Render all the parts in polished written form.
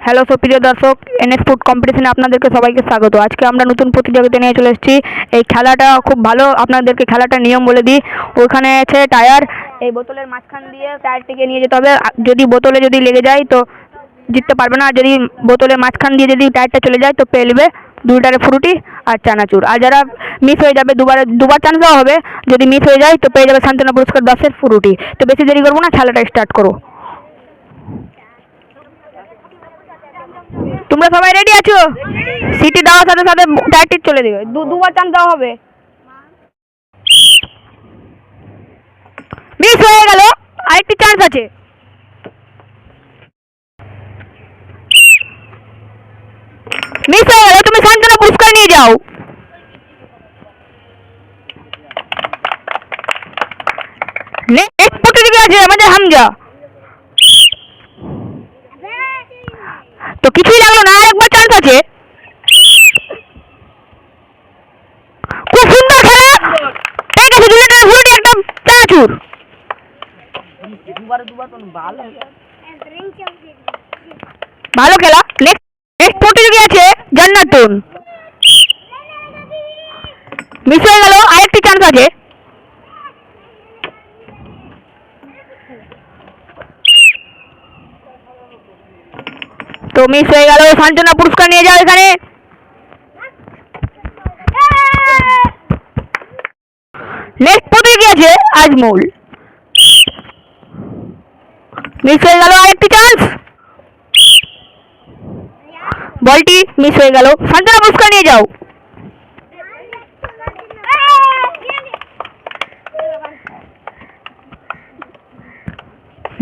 Hello সুপ্রিয় দর্শক, NS food কম্পিটিশনে আপনাদেরকে সবাইকে স্বাগত। আজকে আমরা নতুন প্রতিযোগিতা নিয়ে চলে এসেছি। এই খেলাটা খুব ভালো, আপনাদেরকে খেলাটার নিয়ম বলে দিই। ওইখানে আছে টায়ার, এই বোতলের মাঝখান দিয়ে টায়ারটিকে নিয়ে যেতে হবে। যদি বোতলে লেগে যায় তো জিততে পারবে না, আর যদি বোতলের মাঝখান দিয়ে যদি টায়ারটা চলে যায় তো পেয়ে নেবে দুটারে ফ্রুটি আর চানাচুর। আর যারা মিস হয়ে যাবে, দুবার চান্স দেওয়া হবে। যদি মিস হয়ে যায় তো পেয়ে যাবে সান্ত্বনা পুরস্কার 10-এর ফ্রুটি। তো বেশি দেরি করবো না, খেলাটা স্টার্ট করো। তোমরা সবাই রেডি আছো? সিটি দেওয়ার সাথে সাথে টায়ারটি চলে দেবে। দুবার চান্স দেওয়া হবে। মিস হয়ে গেল, আরেকটি চান্স আছে। মিস হয়ে গেল, তুমি সান্ত্বনা পুরস্কার নিয়ে যাও। নেক্সট প্রতিযোগী আছে আমাদের হামজা। তো কিছুই লাগলো না, আরেকবার চান্স আছে। খুব সুন্দর খেলা, ঠিক আছে। 2 লিটারের ফ্রুটি, একটা চানাচুর। ভালো খেলা। নেক্সট প্রতিযোগী আছে জান্নাতুন। মিস হয়ে গেল, আরেকটি চান্স আছে। তো মিস হয়ে গেল, সান্ত্বনা পুরস্কার নিয়ে যাও এখানে। নেক্সট প্রতিযোগী আছে আজমল। মিস হয়ে গেল, আরেকটি চান্স। বলটি মিস হয়ে গেল, সান্ত্বনা পুরস্কার নিয়ে যাও।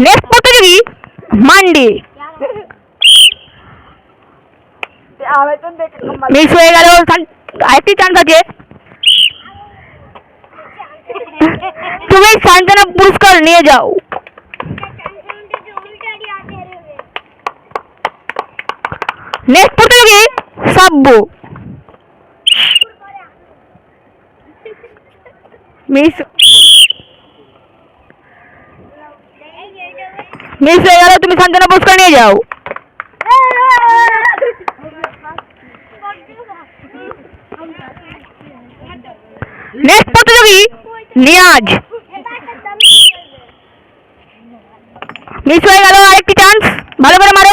নেক্সট প্রতিযোগী মান্ডি। মিস হয়ে গেল, আরেকটি চান্স আছে। তুমি সান্ত্বনা পুরস্কার নিয়ে যাও। নেক্সট প্রতিযোগী সাব্বু। মিস হয়ে গেল, তুমি সান্ত্বনা পুরস্কার নিয়ে যাও। নেক্সট প্রতিযোগী নিয়াজ। মিস হয়ে গেল, আরেকটি চান্স, ভালো করে মারো।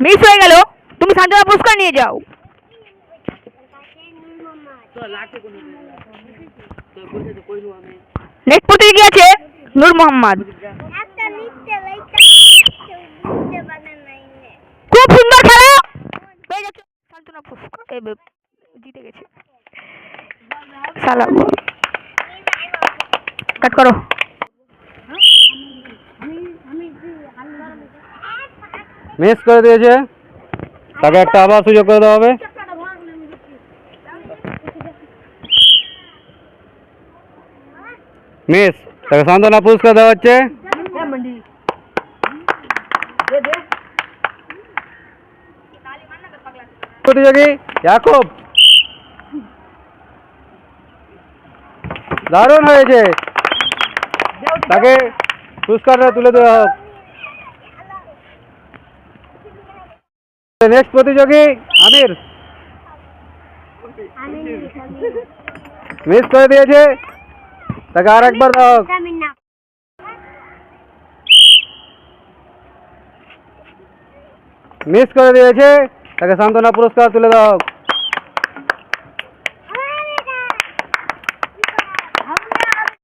মিস হয়ে গেল, তুমি সান্ত্বনা পুরস্কার নিয়ে যাও। নেক্সট প্রতিযোগী আছে নূর মোহাম্মদ। খুব সুন্দর খেলা, পেয়ে যাচ্ছে সান্ত্বনা পুরস্কার। জিতে গেছে। সালাম কাট করো। মিস করে দিয়েছে, তাকে একটা আবার সুযোগ করে দেওয়া হবে। মিস, তাকে সান্ত্বনা পুরস্কার দেওয়া হচ্ছে। প্রতিযোগী ইয়াকুব, দারুণ হয়েছে, তাকে পুরস্কারটা তুলে দেওয়া হোক। নেক্সট প্রতিযোগী আমির। মিস করে দিয়েছে, তাকে আর একবার দেওয়া হোক। মিস করে দিয়েছে, তাকে সান্ত্বনা পুরস্কার তুলে দেওয়া হোক।